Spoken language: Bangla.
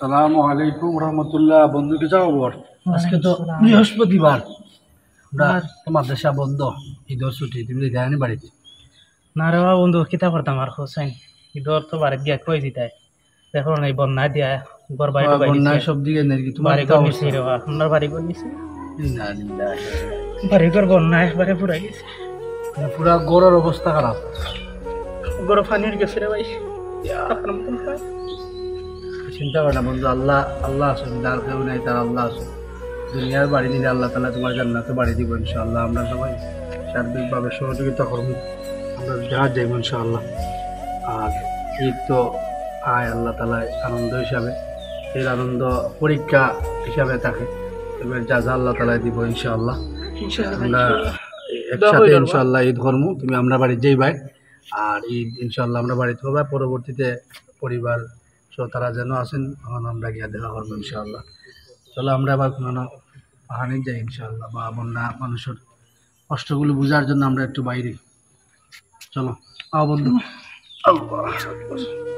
সালামু আলাইকুম রহমতুল্লাহ। বন্ধু কি যাও বর? আজকে তো বৃহস্পতিবার, মাদ্রাসা বন্ধ, ঈদের ছুটি। তুমি যায়নি বাড়িতে? না রে বাবা বন্ধু কিতা করতাম আর হোসেন ঈদর তো বাড়ি দিয়া কই দিতাই দেখো না এই বন্যা দিয়া ঘর বাড়ি ডুবাই দিছে। বন্যায় সব দিকে নাকি তোমার বাড়ি কি ঘর নিছে অবস্থা? রে বাবা, আপনার বাড়ি ঘর নিছে, ইন্না লিল্লাহি। বাড়ি ঘর বন্যা একবারে পুরাই গেছে, পুরা গড়ের অবস্থা খারাপ। ঘর পানির গেছে রে ভাই। আপনার মতন হয়? চিন্তা করে না বন্ধু, আল্লাহ আল্লাহ আছেন, যার কেউ নেই তার আল্লাহ আছে। দুনিয়ার বাড়ি নিলে আল্লাহ তালা তোমার জান্নাতে বাড়ি দিব ইনশাআল্লাহ। আমরা সবাই সার্বিকভাবে সহযোগিতা করবো, আমরা জাহাজ যাইব ইনশাআল্লাহ। আর ঈদ তো আয় আল্লাহ তালায় আনন্দ হিসাবে, এর আনন্দ পরীক্ষা হিসাবে থাকে, এবার যা যা আল্লাহ তালায় দিব ইনশাআল্লাহ। আমরা একসাথে ইনশাআল্লাহ ঈদ করবো, তুমি আমরা বাড়ি যেই ভাই। আর ঈদ ইনশাআল্লাহ আমরা বাড়িতে হবে, পরবর্তীতে পরিবার সহ তারা যেন আসেন, তখন আমরা গিয়ে দেখা করবো ইনশাআল্লাহ। চলো আমরা আবার কোনো পাহাড়ে যাই ইনশাআল্লাহ, বা বন্যা মানুষের কষ্টগুলো বোঝার জন্য আমরা একটু বাইরে চলো। বন্ধু আল্লাহ